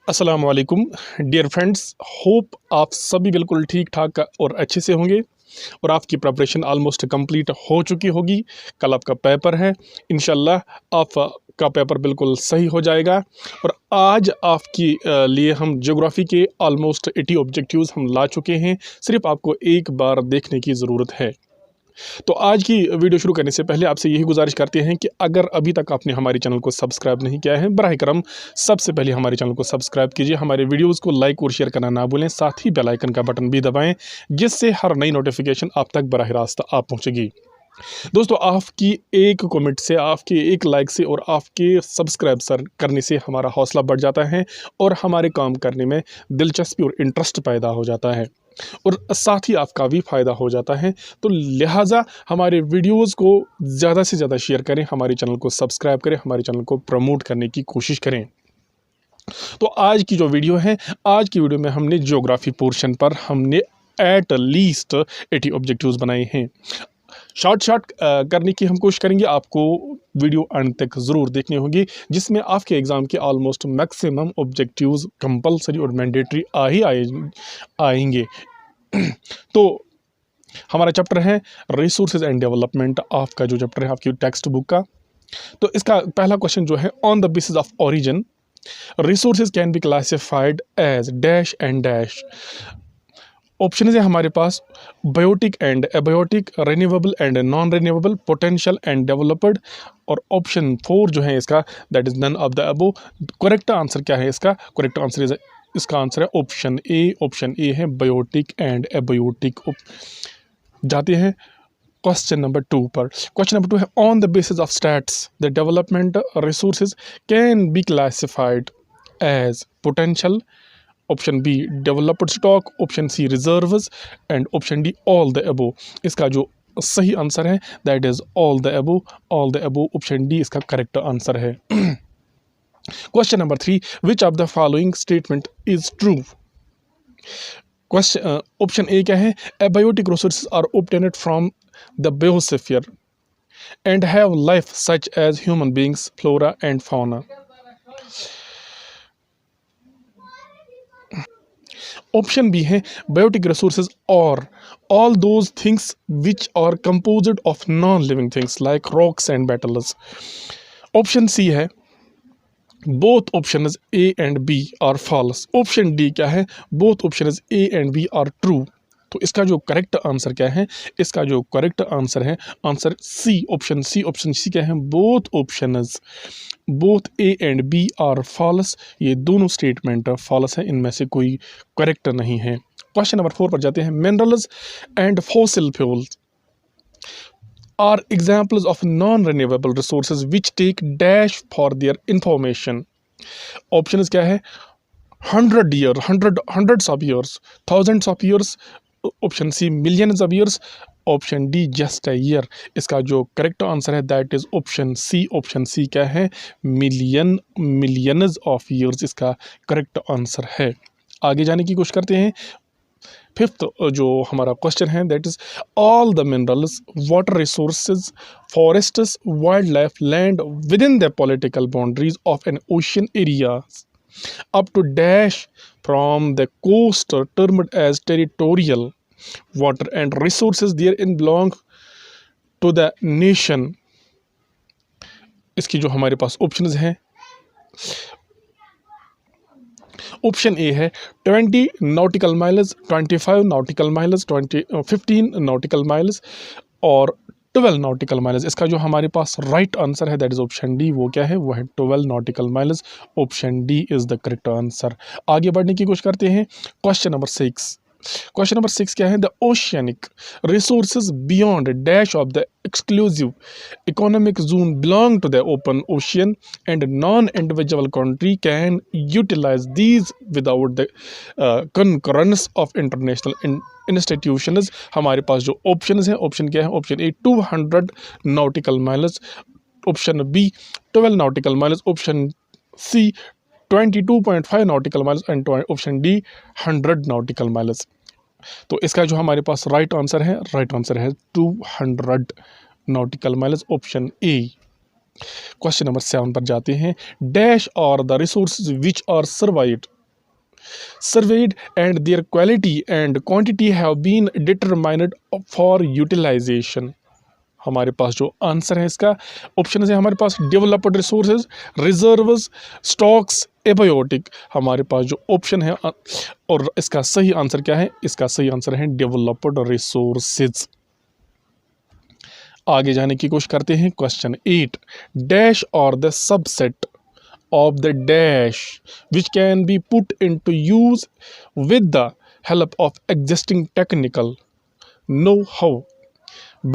अस्सलाम वालेकुम dear friends. Hope आप सभी बिल्कुल ठीक ठाक और अच्छे से होंगे और आपकी प्रिपरेशन ऑलमोस्ट कंप्लीट हो चुकी होगी। कल आपका पेपर है, इंशाल्लाह आपका पेपर बिल्कुल सही हो जाएगा। और आज आपकी लिए हम ज्योग्राफी के ऑलमोस्ट 80 ऑब्जेक्टिव्स हम ला चुके हैं, सिर्फ आपको एक बार देखने की ज़रूरत है। तो आज की वीडियो शुरू करने से पहले आपसे यही गुजारिश करते हैं कि अगर अभी तक आपने हमारे चैनल को सब्सक्राइब नहीं किया है, बराह करम सबसे पहले हमारे चैनल को सब्सक्राइब कीजिए, हमारे वीडियोस को लाइक और शेयर करना ना भूलें, साथ ही बेल आइकन का बटन भी दबाएं, जिससे हर नई नोटिफिकेशन आप तक बराह रास्त आप पहुंचेगी। दोस्तों, आपकी एक कमेंट से, आपके एक लाइक से और आपके सब्सक्राइब करने से हमारा हौसला बढ़ जाता है और हमारे काम करने में दिलचस्पी और इंटरेस्ट पैदा हो जाता है और साथ ही आपका भी फ़ायदा हो जाता है। तो लिहाजा हमारे वीडियोस को ज़्यादा से ज़्यादा शेयर करें, हमारे चैनल को सब्सक्राइब करें, हमारे चैनल को प्रमोट करने की कोशिश करें। तो आज की जो वीडियो है, आज की वीडियो में हमने ज्योग्राफी पोर्शन पर हमने एट लीस्ट 80 ऑब्जेक्टिव्स बनाए हैं। शॉर्ट करने की हम कोशिश करेंगे, आपको वीडियो अंत तक ज़रूर देखनी होगी, जिसमें आपके एग्ज़ाम के ऑलमोस्ट मैक्सिमम ऑब्जेक्टिव्स कंपलसरी और मैंडेटरी आएंगे। तो हमारा चैप्टर है रिसोर्सेज एंड डेवलपमेंट, आपका जो चैप्टर है आपकी टेक्स्ट बुक का। तो इसका पहला क्वेश्चन जो है, on the basis of origin resources can be classified as dash and dash. Option है हमारे पास biotic and abiotic, renewable and non renewable, potential and developed. और ऑप्शन 4 जो है इसका, that is none of the above. Correct answer क्या है इसका? करेक्ट आंसर इज, इसका आंसर है ऑप्शन ए। ऑप्शन ए है बायोटिक एंड एबायोटिक। जाते हैं क्वेश्चन नंबर 2 पर। क्वेश्चन नंबर 2 है, on the basis of stats the development resources can be classified as potential, option B developed stock, option C reserves and option D all the above. इसका जो सही answer है that is all the above. All the above, option D इसका correct answer है। Question number 3, which of the following statement is true? Question option A क्या है, abiotic resources are obtained from the biosphere and have life such as human beings, flora and fauna. Option B है, biotic resources are all those things which are composed of non living things like rocks and metals. Option C है, both options A and B are false. Option D क्या है, both options A and B are true. तो इसका जो correct answer क्या है? इसका जो करेक्ट आंसर है, answer C, option C. Option C क्या है, both options, both A and B are false. ये दोनों स्टेटमेंट फॉल्स है, इनमें से कोई करेक्ट नहीं है। क्वेश्चन नंबर 4 पर जाते हैं, minerals and fossil fuels are examples of non-renewable resources which take dash for their information. Options क्या है, 100 of years, thousands of years, option C millions of years, option D just a year. इसका जो correct answer है that is option C. Option C क्या है, millions of years इसका correct answer है। आगे जाने की कोशिश करते हैं। फिफ्थ जो हमारा क्वेश्चन है that is, all the minerals, water resources, forests, wild life, land with in the political boundaries of N ocean area up to dash from the coast are termed as territorial water and resources therein belong to the nation. इसकी जो हमारे पास options हैं, option A है 20 nautical miles, 25 nautical miles, 15 nautical miles और 12 nautical miles. इसका जो हमारे पास राइट आंसर है दैट इज ऑप्शन डी। वो क्या है, वो है 12 nautical miles. Option D is the correct answer. आगे बढ़ने की कोशिश करते हैं। Question number 6। क्वेश्चन नंबर 6 क्या है, the oceanic resources beyond dash of the exclusive economic zone belong to the open ocean and non individual country can utilise these without the concurrence of international institutions. हमारे पास जो option है, option क्या है, option A 200 nautical miles, option B 12 nautical miles, option C 22.5 nautical miles and option D 100 nautical miles. तो इसका जो हमारे पास राइट आंसर है 200 nautical miles, option A. Question number 7 पर जाते हैं, डैश और the resources which are survived surveyed and their quality and quantity have been determined for utilization। हमारे पास जो आंसर है इसका ऑप्शन है हमारे पास developed resources, reserves, stocks, abiotic. हमारे पास जो ऑप्शन है और इसका सही आंसर क्या है? इसका सही आंसर है डेवलप्ड रिसोर्सेज। आगे जाने की कोशिश करते हैं। क्वेश्चन 8, डैश और the subset of the dash which can be put into use with the help of existing technical know-how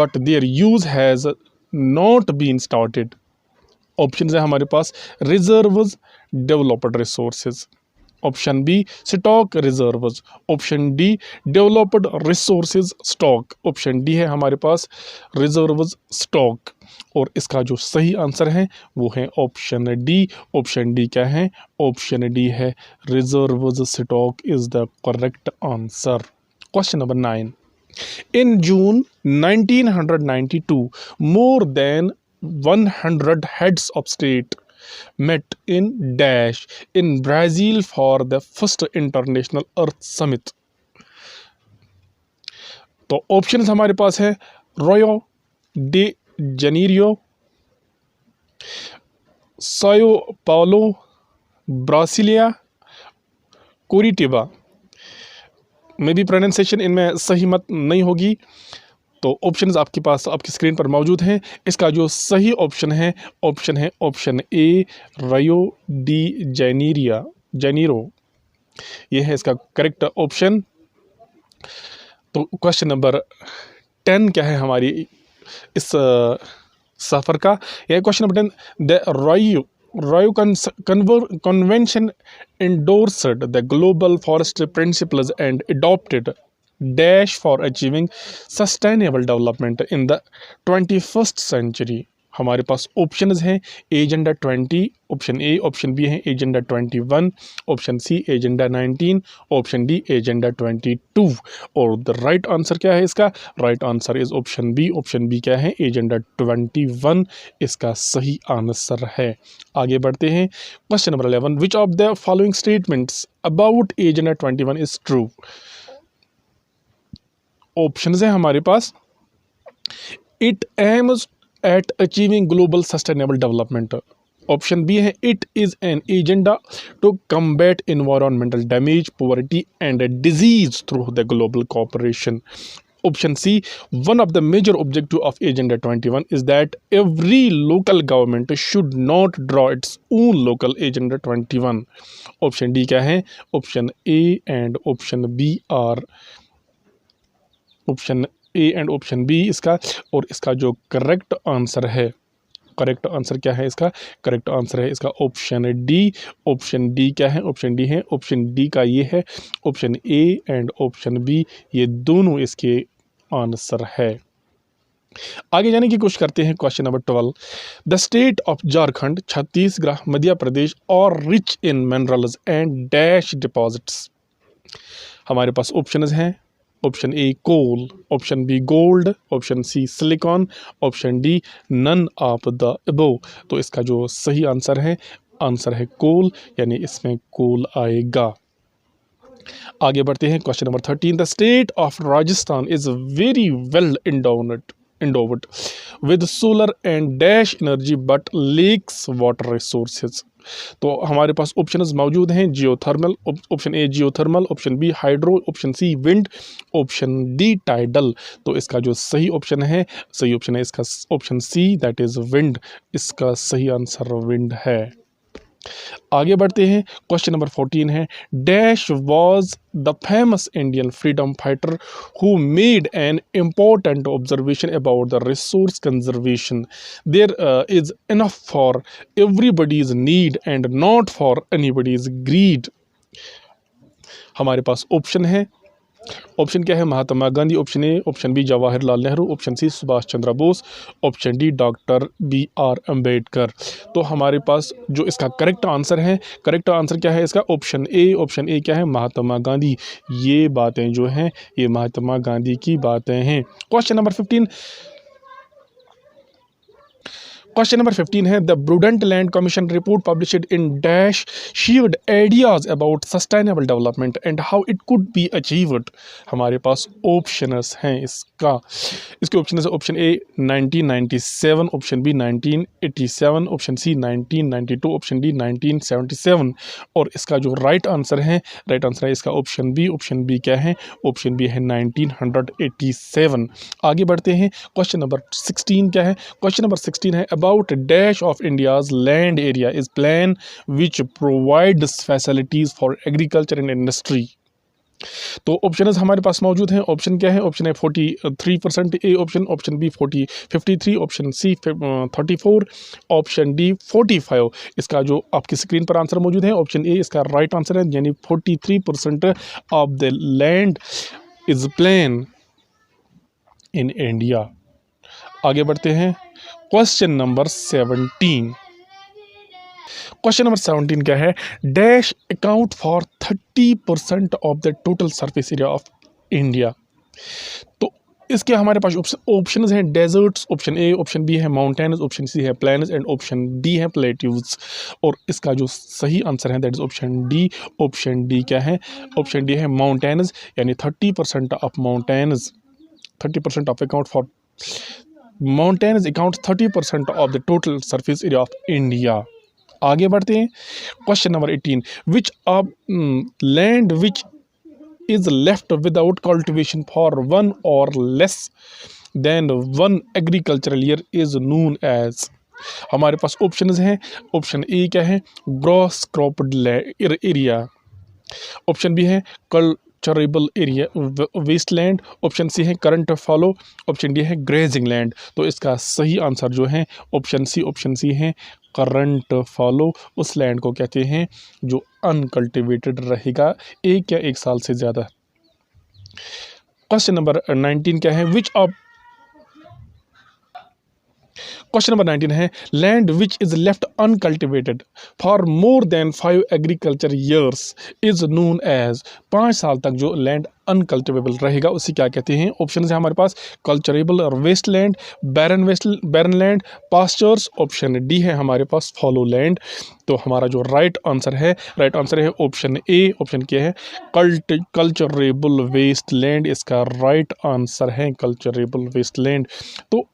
but their use has not been started। Option है हमारे पास reserves, developed resources, option B stock reserves, option D developed resources stock, option D है हमारे पास reserves stock. और इसका जो सही आंसर है वो है ऑप्शन डी। ऑप्शन डी क्या है? ऑप्शन डी है reserves stock is the correct answer. Question number 9, in June 1992 more than 100 heads of state met in dash in Brazil for the first international earth summit। तो option हमारे पास है रोयो day जनीरियो, सायो Paulo, Brasilia, कोरिटेबा। मे भी pronunciation इनमें सही मत नहीं होगी, तो ऑप्शंस आपके पास आपकी स्क्रीन पर मौजूद हैं। इसका जो सही ऑप्शन है ऑप्शन ए रायो डी जेनीरो, ये है इसका करेक्ट ऑप्शन। तो क्वेश्चन नंबर 10 क्या है हमारी इस सफ़र का? यह क्वेश्चन नंबर 10, द रायो convention endorsed the global forest principles and adopted dash for achieving sustainable development in the 21st century। हमारे पास ऑप्शंस हैं agenda 20, option A, option B है agenda 21, option C agenda 19, option D agenda 22। और the right answer क्या है इसका? Right answer is option B. Option B क्या है? एजेंडा 21 इसका सही आंसर है। आगे बढ़ते हैं। Question number 11, which of the following statements about agenda 21 is true? Options हैं हमारे पास, it aims at achieving global sustainable development, option B है it is an agenda to combat environmental damage, poverty and disease through the global cooperation, option C, one of the major objective of agenda 21 is that every local government should not draw its own local agenda 21, option D क्या है? Option A and option B are option A and option B इसका। और इसका जो correct answer है, correct answer क्या है इसका? करेक्ट आंसर है इसका ऑप्शन डी। ऑप्शन डी क्या है? ऑप्शन डी है। ऑप्शन डी का ये है, option A and option B ये दोनों इसके आंसर है। आगे जाने की कोशिश करते हैं। Question number 12, the state of Jharkhand, Chhattisgarh, Madhya Pradesh are rich in minerals and dash deposits. हमारे पास ऑप्शंस हैं, option A coal, option B gold, option C silicon, option D none of the above. तो इसका जो सही आंसर है कोल, यानी इसमें कोल आएगा। आगे बढ़ते हैं। Question number 13, the state of Rajasthan is very well endowed with solar and dash energy but lacks water resources। तो हमारे पास ऑप्शंस मौजूद हैं, geothermal, option A geothermal, option B hydro, option C wind, option D tidal. तो इसका जो सही option है इसका option C, that is wind. इसका सही आंसर विंड है। आगे बढ़ते हैं। क्वेश्चन नंबर 14 है, dash was the famous Indian freedom fighter who made an important observation about the resource conservation, there is enough for everybody's need and not for anybody's greed. हमारे पास option है, option क्या है? Mahatma Gandhi, option A, option B Jawaharlal Nehru, option C Subhash Chandra Bose, option D doctor BR Ambedkar. तो हमारे पास जो इसका करेक्ट आंसर क्या है इसका? ऑप्शन ए क्या है? महात्मा गांधी। ये बातें जो हैं ये महात्मा गांधी की बातें हैं। क्वेश्चन नंबर 15, क्वेश्चन नंबर 15 है the Brundtland commission report published in dash shared ideas about sustainable development and how it could be achieved. हमारे पास ऑप्शंस हैं इसके ऑप्शन है option A 1997, option B 1987, option C 1992, option D 1977 और इसका जो right answer है इसका ऑप्शन बी क्या है? ऑप्शन बी है 1987। आगे बढ़ते हैं। क्वेश्चन नंबर 16 क्या है? क्वेश्चन नंबर 16 है about dash of India's land area is plan which provides facilities for agriculture and industry. तो ऑप्शन हमारे पास मौजूद हैं। ऑप्शन क्या है? ऑप्शन है 43% A option B 53, option C 34, option D 45। इसका जो आपकी स्क्रीन पर आंसर मौजूद है ऑप्शन ए इसका राइट आंसर है, यानी 43% of the land is plain in India. आगे बढ़ते हैं। Question number 17। क्वेश्चन नंबर 17 क्या है? Dash account for 30% of the total surface area of India. तो इसके हमारे पास ऑप्शंस हैं deserts, option A, option B है माउंटेन्स, ऑप्शन सी है प्लेन्स एंड ऑप्शन डी है प्लेट्यूज। और इसका जो सही आंसर है that is option D. Option D क्या है? ऑप्शन डी है माउंटेन्स, यानी 30% of mountains, 30% of account for mountains account 30% of the total surface area of India. आगे बढ़ते हैं। Question number 18 which of land which is left without cultivation for one or less than one agricultural year is known as. हमारे पास options हैं। Option A क्या है? Gross cropped area, option B है culturable area waste land, option C है current fallow, option D है grazing land. तो इसका सही आंसर जो है ऑप्शन सी है करंट फॉलो। उस लैंड को कहते हैं जो अनकल्टिवेटेड रहेगा एक या एक साल से ज़्यादा। क्वेश्चन नंबर 19 क्या है? क्वेश्चन नंबर 19 है land which is left uncultivated for more than 5 agriculture years is known as. 5 साल तक जो लैंड अनकल्टिवेबल रहेगा उसे क्या कहते हैं? ऑप्शन है हमारे पास कल्चरेबल और waste land, barren land, pastures. Option D है हमारे पास फॉलो लैंड। तो हमारा जो राइट आंसर है ऑप्शन ए। ऑप्शन क्या है? Culturable waste land. इसका राइट आंसर है कल्चरेबल वेस्ट लैंड। तो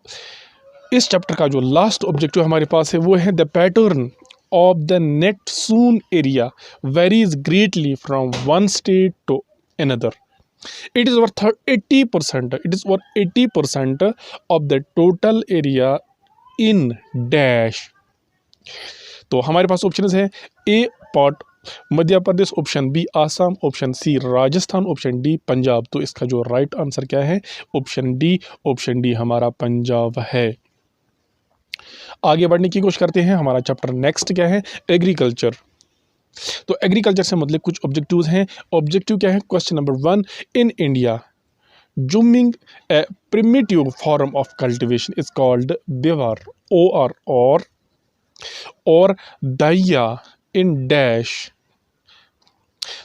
इस चैप्टर का जो लास्ट ऑब्जेक्टिव हमारे पास है वो है the pattern of the net sown area varies greatly from one state to another. It is worth 80%. It is worth 80% of the total area in dash. तो हमारे पास ऑप्शन है A part Madhya Pradesh, option B Assam, option C Rajasthan, option D Punjab. तो इसका जो right answer क्या है? Option D हमारा पंजाब है। आगे बढ़ने की कोशिश करते हैं। हमारा चैप्टर नेक्स्ट क्या है? एग्रीकल्चर। तो एग्रीकल्चर से मतलब कुछ ऑब्जेक्टिव्स हैं। ऑब्जेक्टिव क्या है? Question number 1 in India jhuming a primitive form of cultivation is called bewar or dahiya in dash.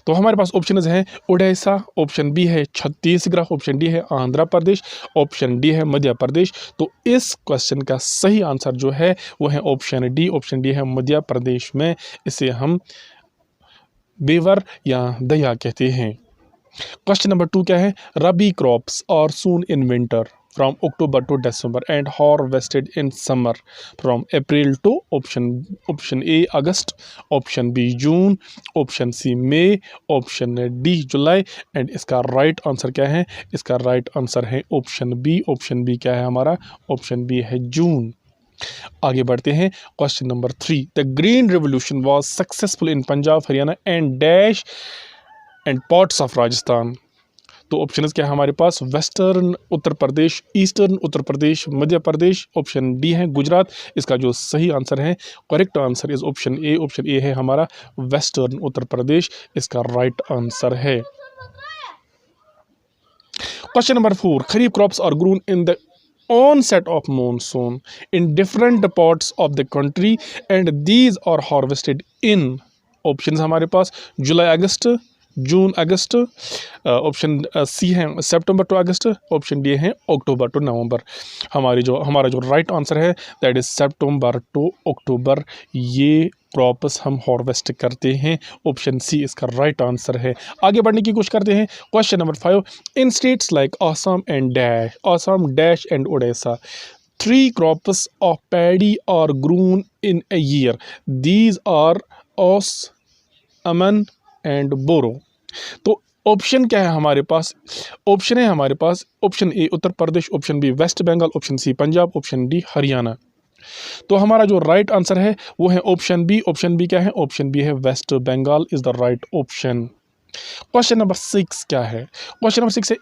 तो हमारे पास ऑप्शन हैं उड़ीसा, ऑप्शन बी है छत्तीसगढ़, ऑप्शन डी है आंध्र प्रदेश, ऑप्शन डी है मध्य प्रदेश। तो इस क्वेश्चन का सही आंसर जो है वो है ऑप्शन डी है मध्य प्रदेश में इसे हम बेवर या दया कहते हैं। क्वेश्चन नंबर 2 क्या है? Rabi crops are sown in winter from October to December and harvested in summer from April to option A August, option B June, option C May, option D July and इसका right answer क्या है? इसका right answer है option B क्या है हमारा? Option B है जून। आगे बढ़ते हैं। Question number 3 the green revolution was successful in Punjab, Haryana and dash and parts of Rajasthan. तो ऑप्शन क्या है हमारे पास? Western Uttar Pradesh, eastern Uttar Pradesh, Madhya Pradesh. Option D है गुजरात। इसका जो सही आंसर है correct answer is option A है हमारा वेस्टर्न उत्तर प्रदेश। इसका राइट आंसर है। Question number 4 kharif crops are grown in the onset of monsoon in different parts of the country and these are harvested in options हमारे पास जुलाई अगस्त, जून अगस्त, option C है सितंबर to August, option D है अक्टूबर to नवंबर। हमारा जो right answer है that is September to अक्टूबर, ये crops हम harvest करते हैं। ऑप्शन सी इसका राइट आंसर है। आगे बढ़ने की कोशिश करते हैं। Question number 5, in states like Assam dash and Odisha 3 crops of paddy are grown in a year. These are oats, aman and boro. तो ऑप्शन क्या है हमारे पास? ऑप्शन है हमारे पास option A Uttar Pradesh, option B West Bengal, option C Punjab, option D Haryana. तो हमारा जो राइट आंसर है वो है ऑप्शन बी। ऑप्शन बी क्या है? ऑप्शन बी है West Bengal is the right option. Question number 6 क्या है? क्वेश्चन नंबर 6 है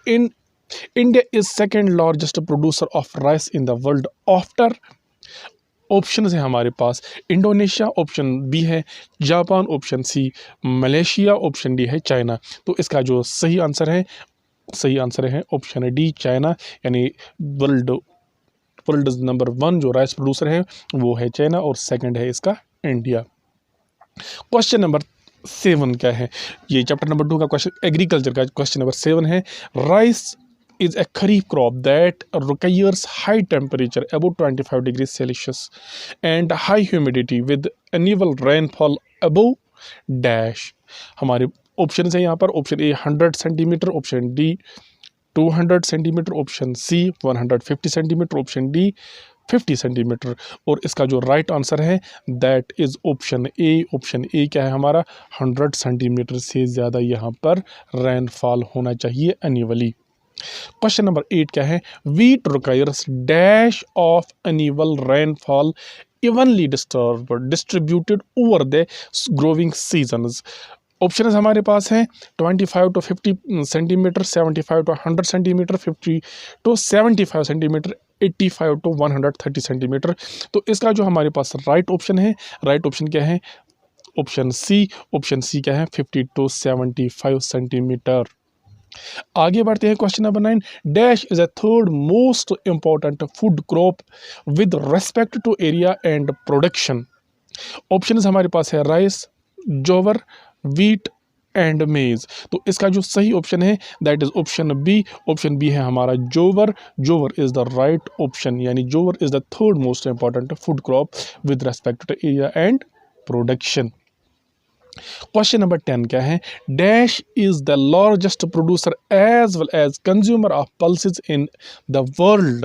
India is second largest producer of rice in the world after। Option है हमारे पास इंडोनेशिया, ऑप्शन बी है Japan, option C Malaysia, option D है China. तो इसका जो सही आंसर है ऑप्शन डी चाइना, यानी वर्ल्ड नंबर 1 जो राइस प्रोड्यूसर है वो है चाइना और सेकंड है इसका इंडिया। क्वेश्चन नंबर 7 क्या है? ये चैप्टर नंबर 2 का क्वेश्चन एग्रीकल्चर का क्वेश्चन नंबर 7 है। Rice is a kharif crop that requires high temperature above 25 degrees Celsius and high humidity with annual rainfall above dash। हमारे ऑप्शन है यहाँ पर option A 100 centimetre, option D 200 centimetre, option C 150 centimetre, option D 50 centimetre. और इसका जो right answer है that is option A. Option A क्या है हमारा? 100 सेंटीमीटर से ज़्यादा यहाँ पर रेनफॉल होना चाहिए एन्युअली। क्वेश्चन नंबर 8 क्या है? Wheat requires dash of annual rainfall evenly distributed over the growing seasons. Option हमारे पास हैं 25 to 50 centimetre, 75 to 100 centimetre, 50 to 75 centimetre, 85 to 130 centimetre. तो इसका जो हमारे पास राइट ऑप्शन है, राइट ऑप्शन क्या है? ऑप्शन सी क्या है? 50 to 75 सेंटीमीटर। आगे बढ़ते हैं। Question number 9, dash is a third most important food crop with respect to area and production. Option हमारे पास है राइस, जोवर, वीट एंड मेज। तो इसका जो सही ऑप्शन है that is option B. Option B है हमारा jowar is the right option, यानी jowar is the third most important food crop with respect to area and production. Question number 10 क्या है? Dash is the largest producer as well as consumer of pulses in the world.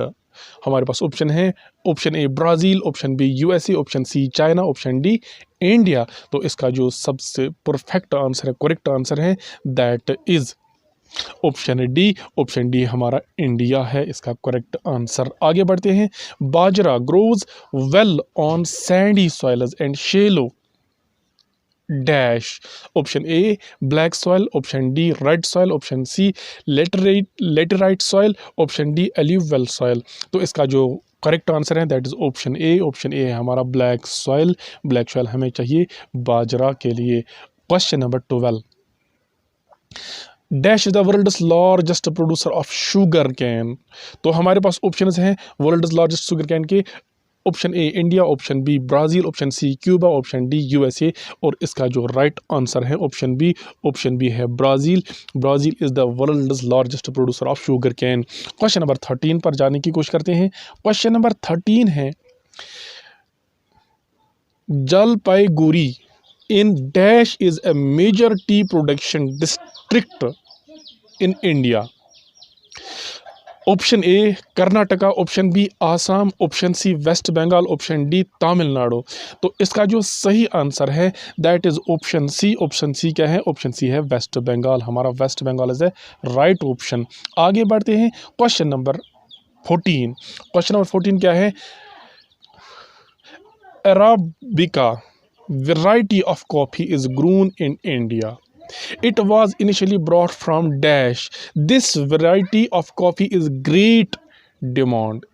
हमारे पास option है option A Brazil, option B USA, option C China, option D India. तो इसका जो सबसे perfect answer है, करेक्ट आंसर है that is option D. Option D हमारा इंडिया है इसका करेक्ट आंसर। आगे बढ़ते हैं। Bajra grows well on sandy soils and shallow dash. Option A black soil, option D red soil, option C laterite soil, option D alluvial soil. तो इसका जो correct answer है that is option A. Option A है हमारा black soil हमें चाहिए बाजरा के लिए। Question number 12, dash is the world's largest producer of sugar cane. तो हमारे पास ऑप्शन हैं वर्ल्ड्स लार्जेस्ट शुगर कैन के। Option A India, option B Brazil, option C Cuba, option D USA. और इसका जो राइट आंसर है ऑप्शन बी है Brazil is the world's largest producer of sugar cane. Question number 13 पर जाने की कोशिश करते हैं। क्वेश्चन नंबर 13 है Jalpaiguri in dash is a major tea production district in India. Option A Karnataka, option B Assam, option C West Bengal, option D Tamil Nadu. तो इसका जो सही आंसर है that is option C. Option C क्या है? ऑप्शन सी है वेस्ट बंगाल। हमारा West Bengal is a right option. आगे बढ़ते हैं। क्वेश्चन नंबर 14 क्या है? Arabica variety of coffee is grown in India. It was initially brought from dash. This variety of coffee is great demand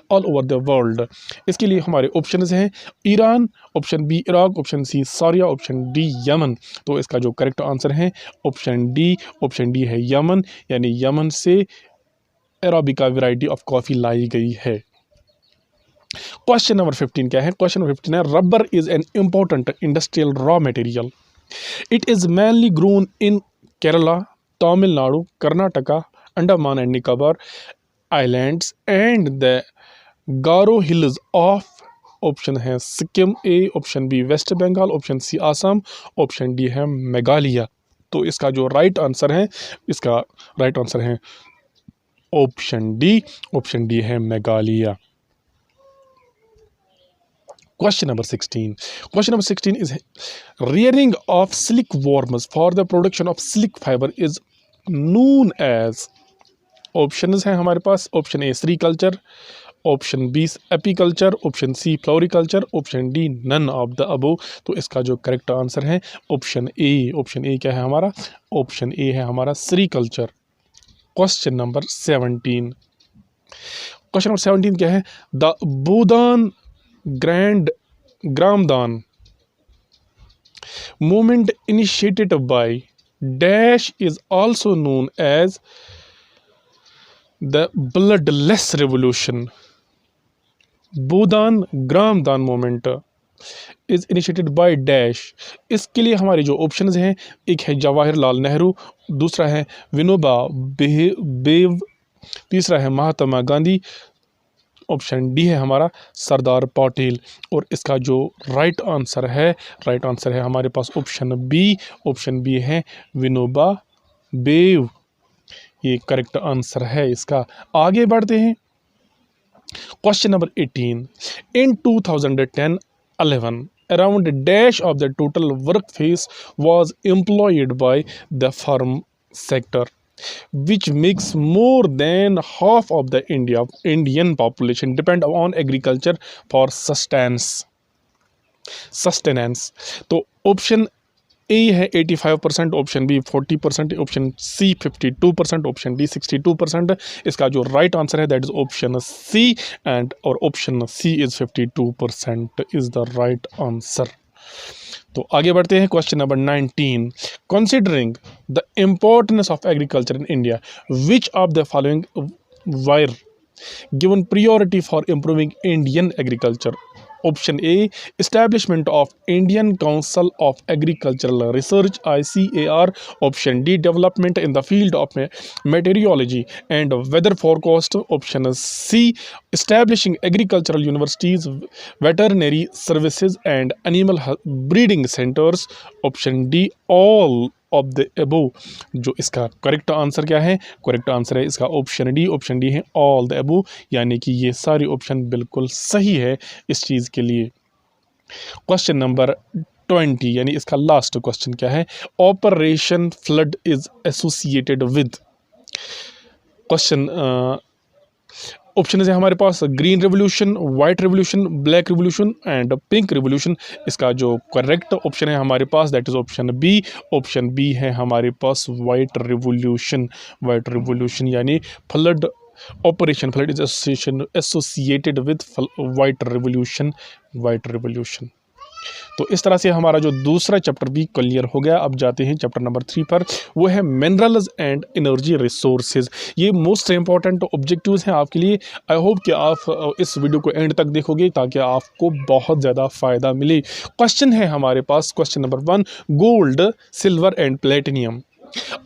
all over the world. इसके लिए हमारे options हैं Iran, option B Iraq, option C Syria, option D Yemen. तो इसका जो correct answer है option D है Yemen, यानी यमन से अराबिका वैरायटी ऑफ कॉफ़ी लाई गई है। क्वेश्चन नंबर 15 क्या है? क्वेश्चन नंबर 15 है rubber is an important industrial raw material. It is mainly grown in Kerala, Tamil Nadu, Karnataka, Andaman and Nicobar Islands and the Garo Hills of option है Sikkim A, option B West Bengal, option C Assam, option D है मेघालय। तो इसका जो right answer है, इसका right answer है option D है Meghalaya. Question number 16. Question number 16 is rearing of silkworms for the production of silk fiber is known as। Options हैं हमारे पास, option A sericulture, option B apiculture, option C floriculture, option D none of the above. तो इसका जो correct answer है option A क्या है हमारा, ऑप्शन ए है हमारा sericulture. Question number 17। Question number 17 क्या है, the Bhoodan Gramdan movement initiated by dash is also known as the bloodless revolution। Bhoodan Gramdan movement is initiated by dash. इसके लिए हमारे जो ऑप्शंस हैं, एक है जवाहरलाल नेहरू, दूसरा है विनोबा बेव, तीसरा है महात्मा गांधी, ऑप्शन डी है हमारा सरदार पटेल। और इसका जो राइट आंसर है हमारे पास ऑप्शन बी है विनोबा बेव। ये करेक्ट आंसर है इसका। आगे बढ़ते हैं। Question number 18। In 2010-11 around dash of the total workforce was employed by the farm sector, which makes more than half of the Indian population depend on agriculture for sustenance। तो option A है 85%, option B 40%, option C 52%, option D 62%। इसका जो right answer है that is option C and और option C is 52% is the right answer. तो आगे बढ़ते हैं। Question number 19। Considering the importance of agriculture in India, which of the following were given priority for improving Indian agriculture? Option A establishment of Indian Council of Agricultural Research ICAR, option D development in the field of meteorology and weather forecast, option C establishing agricultural universities, veterinary services and animal breeding centers, option D all of the above. जो इसका correct answer क्या है, correct answer है इसका option D है all the above, यानी कि ये सारी ऑप्शन बिल्कुल सही है इस चीज़ के लिए। क्वेश्चन नंबर 20 यानी इसका लास्ट क्वेश्चन क्या है, operation flood is associated with. Question option है हमारे पास green revolution, white revolution, black revolution and pink revolution. इसका जो करेक्ट ऑप्शन है हमारे पास दैट इज ऑप्शन बी है हमारे पास वाइट रेवोल्यूशन यानी flood operation flood is associated with white revolution. तो इस तरह से हमारा जो दूसरा चैप्टर भी क्लियर हो गया। अब जाते हैं चैप्टर नंबर 3 पर, वो है मिनरल्स एंड एनर्जी रिसोर्सेज। ये मोस्ट इंपॉर्टेंट ऑब्जेक्टिव्स हैं आपके लिए। आई होप कि आप इस वीडियो को एंड तक देखोगे ताकि आपको बहुत ज़्यादा फ़ायदा मिले। क्वेश्चन है हमारे पास, question number 1, gold, silver and platinum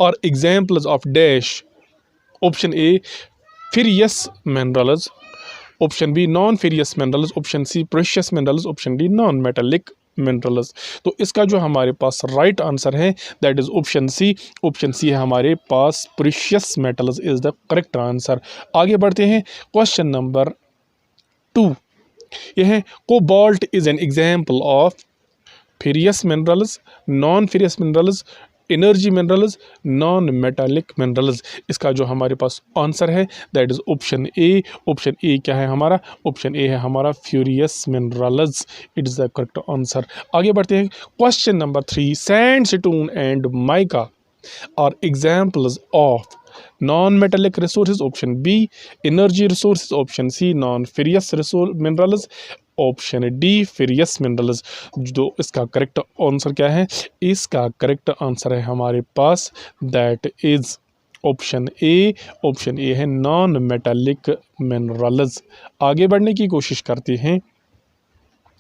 are examples of dash. Option A ferrous minerals, option B non ferrous minerals, option C precious minerals, option D non metallic minerals. तो इसका जो हमारे पास राइट आंसर है that is option C है हमारे पास precious metals is the correct answer. आगे बढ़ते हैं। क्वेश्चन नंबर 2 यह है cobalt is an example of ferrous minerals, non ferrous minerals, energy minerals, non metallic minerals. इसका जो हमारे पास आंसर है दैट इज ऑप्शन ए क्या है हमारा, ऑप्शन ए है हमारा ferrous minerals, it is the correct answer. आगे बढ़ते हैं। Question number 3, sandstone and mica are examples of non metallic resources, option B energy resources, option C non ferrous minerals, option D ferrous minerals. जो इसका correct answer क्या है, इसका correct answer है हमारे पास दैट इज ऑप्शन ए है non metallic minerals. आगे बढ़ने की कोशिश करते हैं।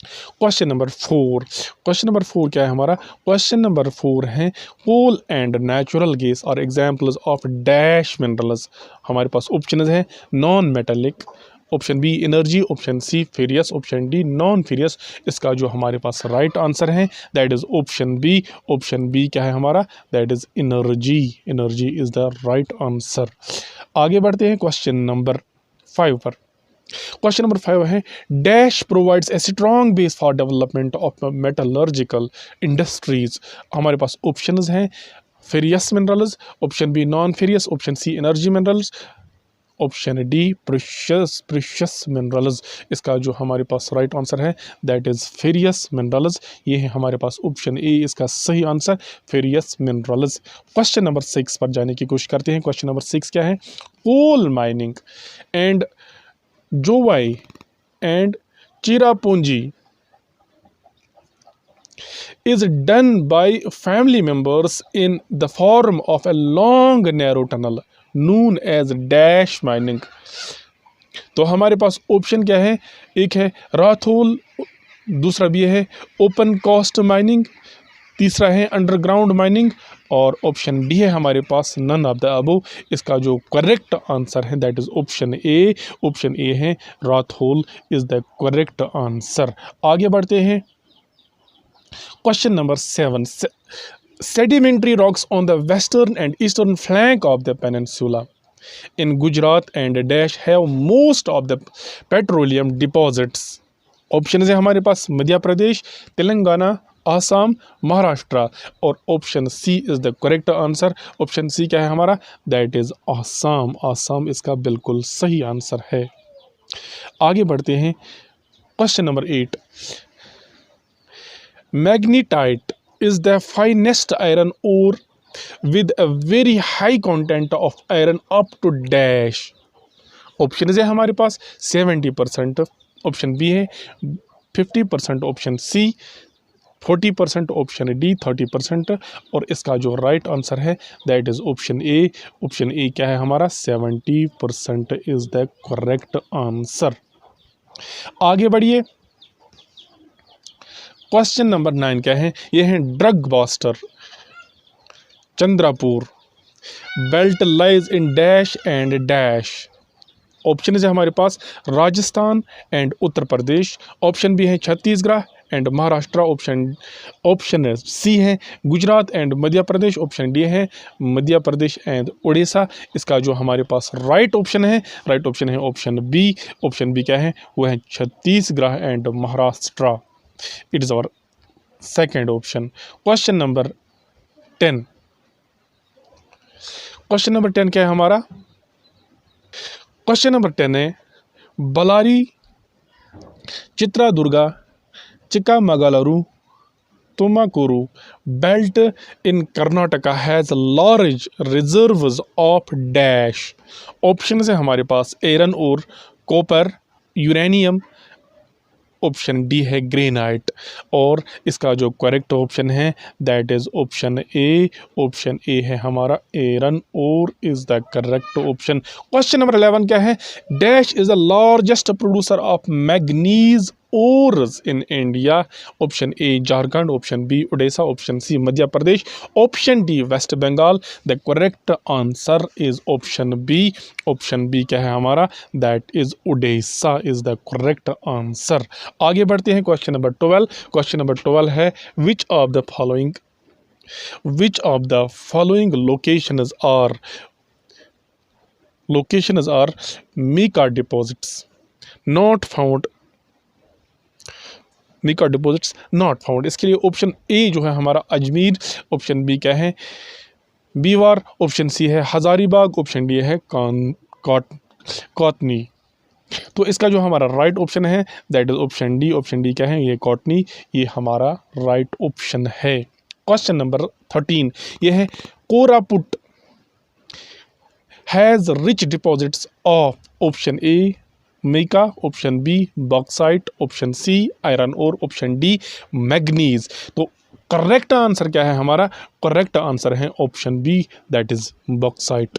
क्वेश्चन नंबर 4, क्वेश्चन नंबर 4 क्या है हमारा? क्वेश्चन नंबर 4 है कोल एंड नेचुरल गैस और एग्जांपल्स ऑफ डैश मिनरल्स। हमारे पास ऑप्शन है non metallic, option B energy, option C ferrous, option D non ferrous. इसका जो हमारे पास राइट आंसर है that is option B. Option B क्या है हमारा? That is energy. Energy is the right answer. आगे बढ़ते हैं क्वेश्चन नंबर 5 पर। क्वेश्चन नंबर 5 है dash provides a strong base for development of metallurgical industries. हमारे पास ऑप्शंस हैं ferrous minerals, option B non ferrous, option C energy minerals, option D precious minerals. इसका जो हमारे पास राइट आंसर है दैट इज फेरियस मिनरल्स। ये है हमारे पास ऑप्शन ए इसका सही answer, ferrous minerals. Question number 6 पर जाने की कोशिश करते हैं। क्वेश्चन नंबर 6 क्या है? Coal mining and Jowai and Chirapunji is done by family members in the form of a long narrow tunnel known as dash mining। तो हमारे पास ऑप्शन क्या है? एक है राथोल, दूसरा भी है ओपन कास्ट माइनिंग, तीसरा है अंडरग्राउंड माइनिंग और ऑप्शन डी है हमारे पास नन ऑफ द अबव। इसका जो करेक्ट आंसर है that is option A. Option A है राथोल इज द करेक्ट आंसर। आगे बढ़ते हैं question number 7। Sedimentary rocks on the western and eastern flank of the peninsula in Gujarat and dash have most of the petroleum deposits। Option है हमारे पास मध्य प्रदेश, तेलंगाना, आसाम, महाराष्ट्र और option C is the correct answer. Option C क्या है हमारा? That is Assam. Assam इसका बिल्कुल सही आंसर है। आगे बढ़ते हैं question number 8। Magnetite is the finest iron ore with a very high content of iron up to dash। Option है हमारे पास 70%, ऑप्शन बी है 50%, ऑप्शन सी 40%, ऑप्शन डी 30% और इसका जो राइट आंसर है that is option A. Option A क्या है हमारा? 70% इज द करेक्ट आंसर। आगे बढ़िए क्वेश्चन नंबर 9 क्या है? यह है Durg Bastar Chandrapur belt lies in dash and dash. Option है हमारे पास Rajasthan and Uttar Pradesh, option B है Chhattisgarh and Maharashtra, option C है Gujarat and Madhya Pradesh, option D है मध्य प्रदेश एंड उड़ीसा। इसका जो हमारे पास राइट ऑप्शन है ऑप्शन बी। ऑप्शन बी क्या है? वो है Chhattisgarh and Maharashtra. It is our second option. Question number 10। Question number 10 क्या है हमारा? क्वेश्चन नंबर 10 है Ballari, Chitradurga, Chikkamagaluru, Tumakuru belt in Karnataka has large reserves of dash. Option है हमारे पास iron ore copper, uranium, option D है ग्रेनाइट और इसका जो करेक्ट ऑप्शन है that is option A. Option A है हमारा iron ore is the correct option. Question number 11 क्या है? Dash is the largest producer of manganese ores in India. Option A Jharkhand, option B Orissa, option C Madhya Pradesh, option D West Bengal. The correct answer is option B. Option B क्या है हमारा? That is Orissa is the correct answer. आगे बढ़ते हैं question number 12। Question number 12 है which of the following locations are mica deposits not found। Mica deposits not found. इसके लिए option A जो है हमारा अजमेर, ऑप्शन बी क्या है बीवार, ऑप्शन सी है हजारीबाग, ऑप्शन डी है कॉटनी। तो इसका जो हमारा राइट ऑप्शन है that is option D. Option D क्या है? ये कॉटनी, ये हमारा राइट ऑप्शन है। क्वेश्चन नंबर 13 ये है Koraput has rich deposits of option A mica, option B bauxite, option C iron और ऑप्शन डी मैग्नीज। तो करेक्ट आंसर क्या है हमारा? करेक्ट आंसर है option B that is bauxite.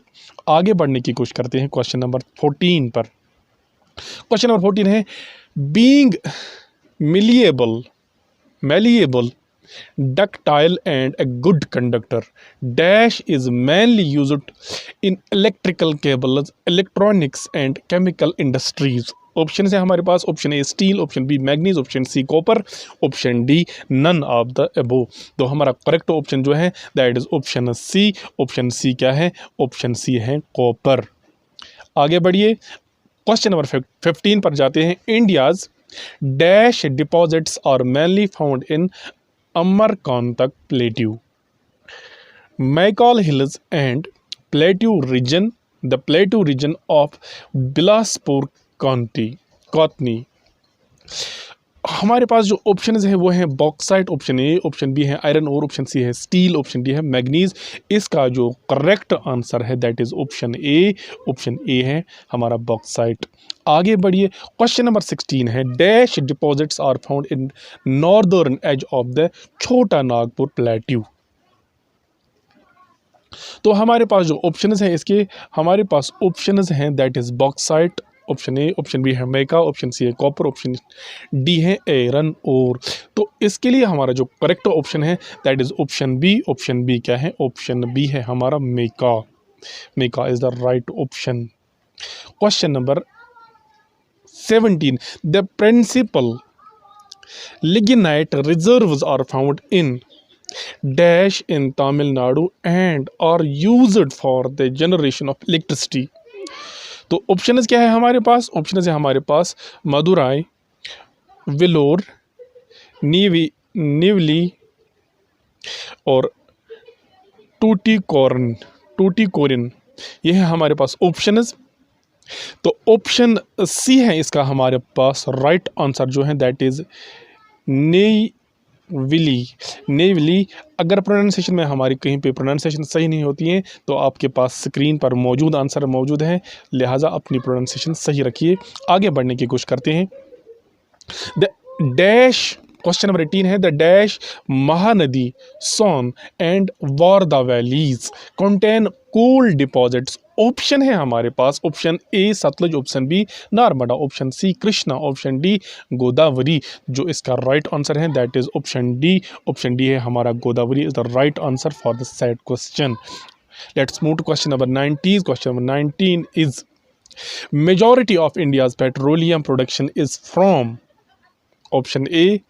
आगे बढ़ने की कोशिश करते हैं क्वेश्चन नंबर 14 पर। क्वेश्चन नंबर 14 है being malleable, ductile and a good conductor. Dash is mainly used in electrical cables, electronics and chemical industries. Option है हमारे पास, option A steel, option B manganese, option C copper, option D none of the above. तो हमारा correct option जो है that is option C. Option C क्या है? Option C है कॉपर। आगे बढ़िए, क्वेश्चन नंबर 15 पर जाते हैं। India's dash deposits are mainly found in Amarkantak plateau, Maikal hills and plateau region, the plateau region of Bilaspur Katni. हमारे पास जो ऑप्शंस है वो हैं bauxite, option A, option B है आयरन और, ऑप्शन सी है स्टील, ऑप्शन डी है मैग्नीज। इसका जो करेक्ट आंसर है that is option A. Option A है हमारा बॉक्साइट। आगे बढ़िए, क्वेश्चन नंबर 16 है। Dash deposits are found in northern edge of the Chota Nagpur plateau. तो हमारे पास जो ऑप्शंस हैं इसके, हमारे पास ऑप्शंस हैं that is bauxite, option A, option B है मेका, ऑप्शन सी है कॉपर, ऑप्शन डी है आयरन और। तो इसके लिए हमारा जो करेक्ट ऑप्शन है that is option B. Option B क्या है? ऑप्शन बी है हमारा mica. Mica is the right option. Question number 17, the principal lignite reserves are found in dash in Tamil Nadu and are used for the generation of electricity. तो options क्या है हमारे पास? Options है हमारे पास मदुराई, वेलोर, निवली और टूटीकोरिन। ये है हमारे पास ऑप्शंस। तो ऑप्शन सी है इसका हमारे पास राइट आंसर जो है दैट इज नेवली। अगर प्रोनाउंसिएशन में हमारी कहीं पे प्रोनाउंसिएशन सही नहीं होती है तो आपके पास स्क्रीन पर मौजूद आंसर मौजूद है, लिहाजा अपनी प्रोनाउंसिएशन सही रखिए। आगे बढ़ने की कोशिश करते हैं। द डैश, क्वेश्चन नंबर 18 है। The dash Mahanadi, Son and Wardha valleys contain coal deposits. Option है हमारे पास, option A Sutlej, option B Narmada, option C Krishna, option D Godavari. जो इसका राइट आंसर है that is option D. Option D है हमारा Godavari is the right answer for the said question. Let's move to question number 19। Question number 19 is majority of India's petroleum production is from option A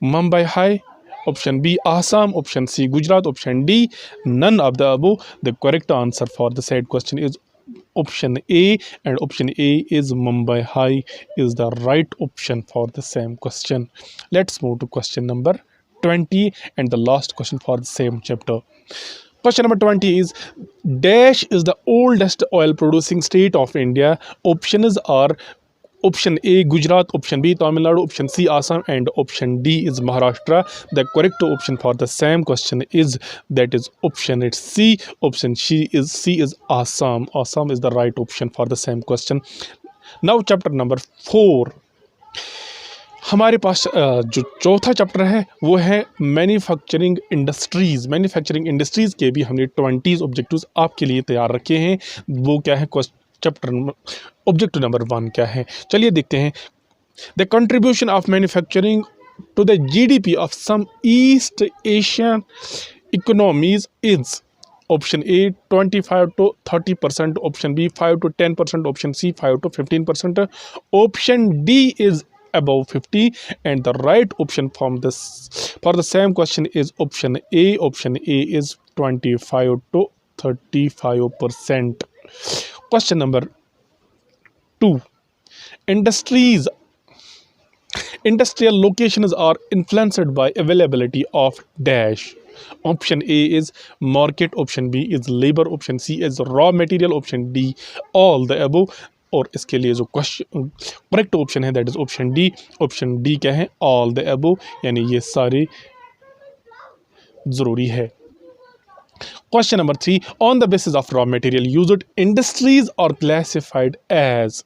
Mumbai High, option B Assam, option C Gujarat, option D none of the above. The correct answer for the said question is option A, and option A is Mumbai High is the right option for the same question. Let's move to question number 20 and the last question for the same chapter. Question number 20 is dash is the oldest oil producing state of India. Options are option A Gujarat, option B Tamil Nadu, option C Assam, and option D is Maharashtra. The correct option for the same question is that is option it's C. Option C is Assam. Assam is the right option for the same question. Now chapter number 4. हमारे पास जो चौथा chapter है वो है manufacturing industries. Manufacturing industries के भी हमने 20 ऑब्जेक्टिव्स आपके लिए तैयार रखे हैं। वो क्या है? चैप्टर ऑब्जेक्टिव नंबर 1 क्या है? चलिए देखते हैं। The contribution of manufacturing to the GDP of some East Asian economies is option A 25 to 30%, option B 5 to 10%, option C 5 to 15%, option D is above 50, and the right option from this for the same question is option A. Option A is 25 to 35%. Question number 2. Industrial locations are influenced by availability of dash. Option A is market, option B is labor, option C is raw material, option D all the above. और इसके लिए जो question correct option है that is option D. Option D क्या है? All the above, यानी ये सारे ज़रूरी है। Question number 3, on the basis of raw material used industries are classified as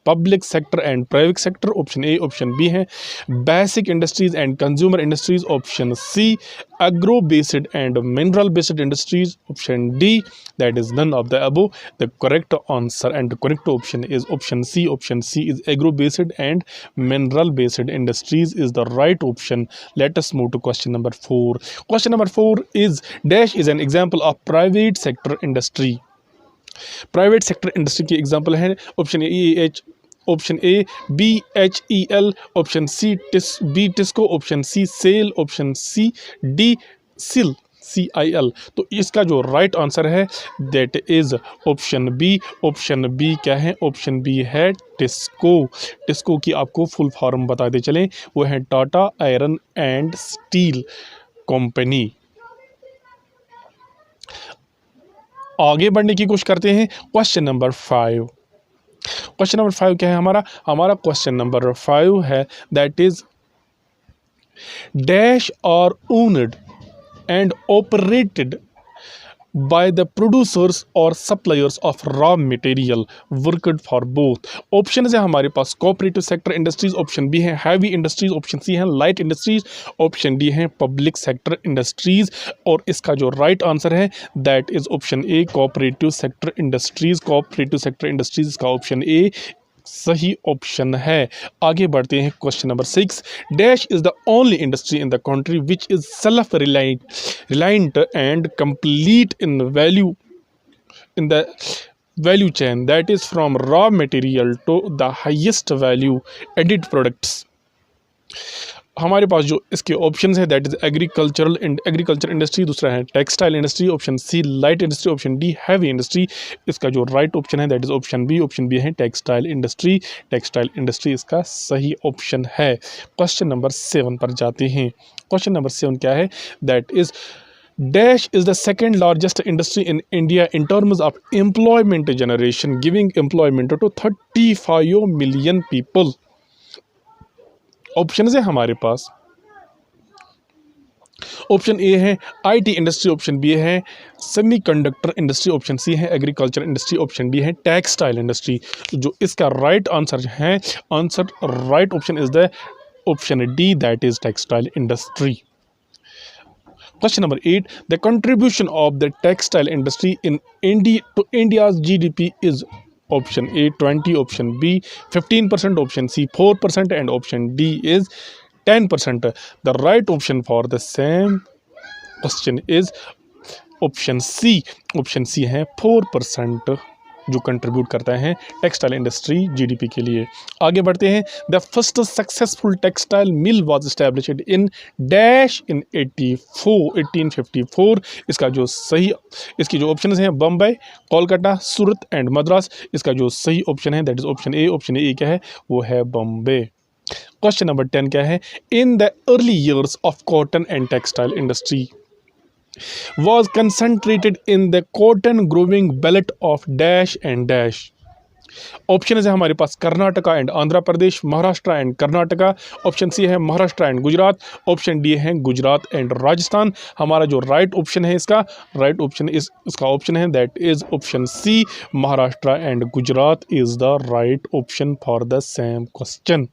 public sector and private sector, option A. Option B है basic industries and consumer industries, option C agro based and mineral based industries, option D that is none of the above. The correct answer and correct option is option C. Option C is agro based and mineral based industries is the right option. Let us move to question number 4. Question number 4 is dash is an example of private sector industry. Private sector industry की example है option A option A BHEL, option C B Tisco, option C SAIL, option C D SIL CIL। तो इसका जो right answer है that is option B. Option B क्या है? Option B है टिस्को। टिस्को की आपको फुल फॉर्म बताते चलें, वो है Tata iron and steel company. आगे बढ़ने की कोशिश करते हैं। Question number 5। क्वेश्चन नंबर 5 क्या है हमारा क्वेश्चन नंबर 5 है that is dash are owned and operated by the producers or suppliers of raw material worked for both। Option है हमारे पास cooperative sector industries, option B है हैवी इंडस्ट्रीज, ऑप्शन सी है light industries, option D है public sector industries. और इसका जो right answer है that is option A cooperative sector industries. Cooperative sector industries का ऑप्शन ए सही ऑप्शन है। आगे बढ़ते हैं। Question number 6। Dash is the only industry in the country which is self reliant and complete in value in the value chain that is from raw material to the highest value added products. हमारे पास जो इसके options है that is agriculture industry, दूसरा है textile industry, option C light industry, option D heavy industry. इसका जो right option है that is option B. Option B है टेक्सटाइल इंडस्ट्री। टेक्सटाइल इंडस्ट्री इसका सही ऑप्शन है। क्वेश्चन नंबर 7 पर जाते हैं। क्वेश्चन नंबर 7 क्या है that is dash is the second largest industry in India in terms of employment generation giving employment to 35 million people. Option है हमारे पास, ऑप्शन ए है आईटी इंडस्ट्री, ऑप्शन बी है सेमीकंडक्टर इंडस्ट्री, ऑप्शन सी है agriculture industry, option D है textile industry. जो इसका right answer है right option is the option D that is textile industry. Question number 8। The contribution of the textile industry in India to India's GDP is option A 20, option B 15%, option C 4% and option D is 10%। The right option for the same question is option C. Option C है 4% जो contribute करता है textile industry GDP के लिए। आगे बढ़ते हैं। The first successful textile mill was established in dash इन 1854। इसकी जो ऑप्शन हैं बम्बई, कोलकाता, सूरत एंड मद्रास। इसका जो सही ऑप्शन है that is option A. Option A क्या है? वो है बम्बे। क्वेश्चन नंबर 10 क्या है? In the early years of cotton and textile industry was concentrated in the cotton growing belt of dash and dash। Option है हमारे पास Karnataka and Andhra Pradesh, Maharashtra and Karnataka, option C है Maharashtra and Gujarat, option D है गुजरात एंड राजस्थान। हमारा जो right option है इसका option है that is option C Maharashtra and Gujarat is the right option for the same question.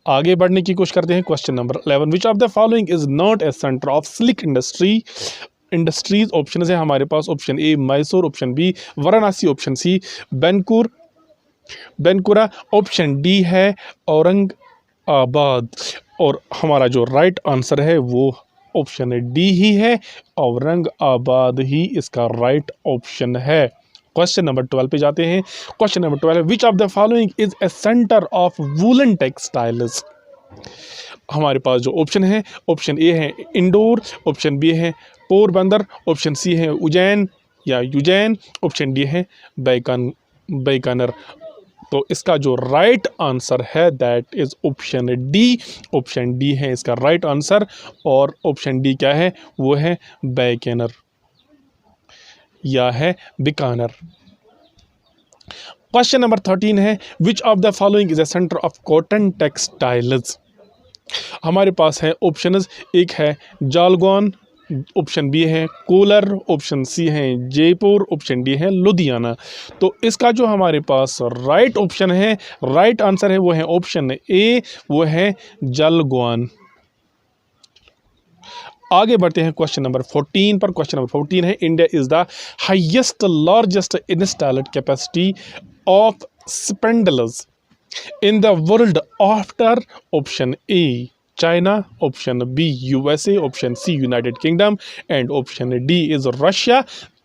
आगे बढ़ने की कोशिश करते हैं। Question number 11। Which of the following is not a centre of silk industries. Option है हमारे पास, option A Mysore, option B Varanasi, option C Bankura, option D है औरंगाबाद। और हमारा जो राइट आंसर है वो ऑप्शन डी ही है, औरंगाबाद ही इसका राइट ऑप्शन है। क्वेश्चन नंबर 12 पे जाते हैं। Question number 12। Which of the following is a centre of woollen textiles. हमारे पास जो ऑप्शन है, ऑप्शन ए है इंदौर, ऑप्शन बी है पोरबंदर, ऑप्शन सी है उज्जैन या युजैन, ऑप्शन डी है बीकानेर। तो इसका जो राइट आंसर है that is option D. Option D है इसका राइट आंसर। और ऑप्शन डी क्या है? वो है बीकानेर या है बीकानेर। क्वेश्चन नंबर 13 है। Which of the following is a centre of cotton textiles. हमारे पास है ऑप्शंस, एक है जालगौन, ऑप्शन बी है कोलर, ऑप्शन सी है जयपुर, ऑप्शन डी है लुधियाना। तो इसका जो हमारे पास राइट ऑप्शन है, राइट आंसर है वो है ऑप्शन ए, वो है जलगुआन। आगे बढ़ते हैं क्वेश्चन नंबर 14 पर। क्वेश्चन नंबर 14 है India is the highest largest installed capacity of spindles in the world after option A China, option B USA, option C United Kingdom and option D is Russia.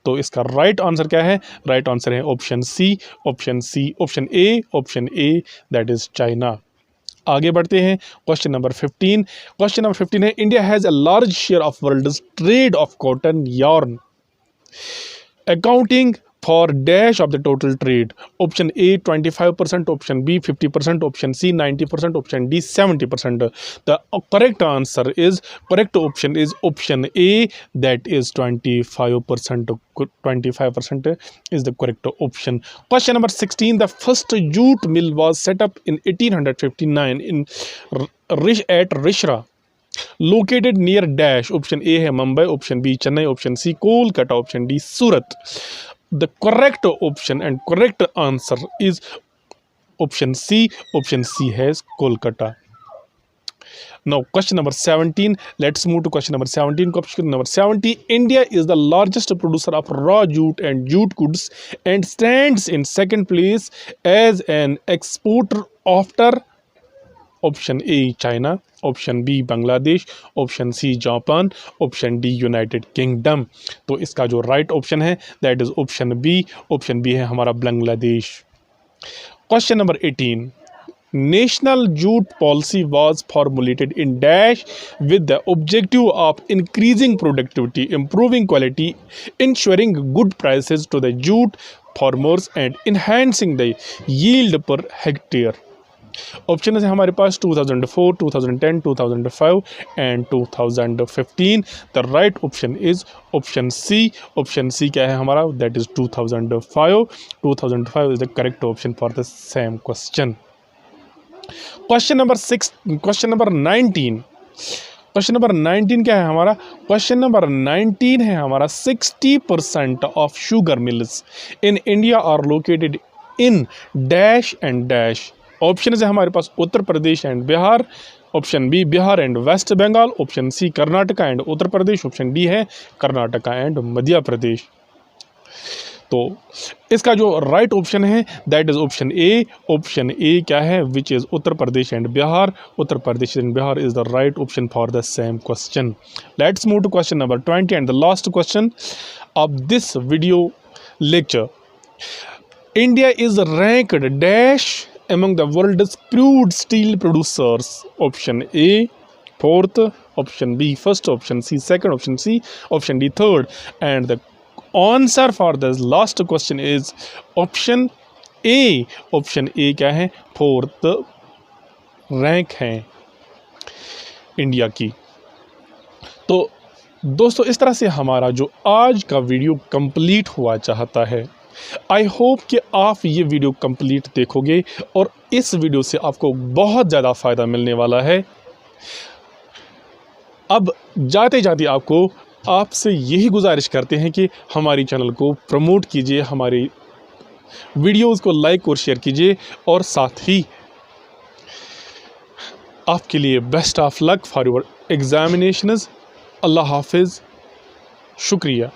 तो इसका right answer क्या है? Right answer है option C, option C, option A that is China. आगे बढ़ते हैं question number 15। Question number 15 है India has a large share of world trade off cotton yarn accounting for dash of the total trade. Option A 25%, option B 50%, option C 90%, option D 70%. The correct answer is, correct option is option A, that is 25%. 25% is the correct option. Question number 16. The first jute mill was set up in 1859 in at Rishra, located near dash. Option A है Mumbai, option B Chennai, option C Kolkata, option D Surat. The correct option and correct answer is option C. Option C has Kolkata. Now question number 17. Let's move to question number 17. Question number 70. India is the largest producer of raw jute and jute goods and stands in second place as an exporter after option A China, option B Bangladesh, option C Japan, option D United Kingdom. तो इसका जो right option है that is option B. Option B है हमारा Bangladesh. Question number 18। National jute policy was formulated in dash with the objective of increasing productivity, improving quality, ensuring good prices to the jute farmers and enhancing the yield per hectare. Option है हमारे पास 2004, 2010, 2005 and 2015। The right option is option C. Option C क्या है हमारा? That is 2005। 2005 is the correct option for the same question. Question number 19। Question number 19 क्या है हमारा? Question number 19 है हमारा 60% of sugar mills in India are located in dash and dash. Option है हमारे पास Uttar Pradesh and Bihar, option B Bihar and West Bengal, option C Karnataka and Uttar Pradesh, option D है Karnataka and Madhya Pradesh. तो इसका जो राइट ऑप्शन है that is option A. Option A क्या है? Which is Uttar Pradesh and Bihar. Uttar Pradesh and Bihar is the right option for the same question. Let's move to question number 20 and the last question of this video lecture. India is ranked dash among the world's crude steel producers. Option A fourth, option B first, option C second, option C, option D third, and the answer for the last question is option A. option A क्या है? Fourth rank है India की। तो दोस्तों इस तरह से हमारा जो आज का वीडियो कंप्लीट हुआ चाहता है। आई होप कि आप ये वीडियो कंप्लीट देखोगे और इस वीडियो से आपको बहुत ज़्यादा फ़ायदा मिलने वाला है। अब जाते जाते आपसे यही गुजारिश करते हैं कि हमारी चैनल को प्रमोट कीजिए, हमारी वीडियोज़ को लाइक और शेयर कीजिए, और साथ ही आपके लिए best of luck for your examinations. अल्लाह हाफिज़, शुक्रिया।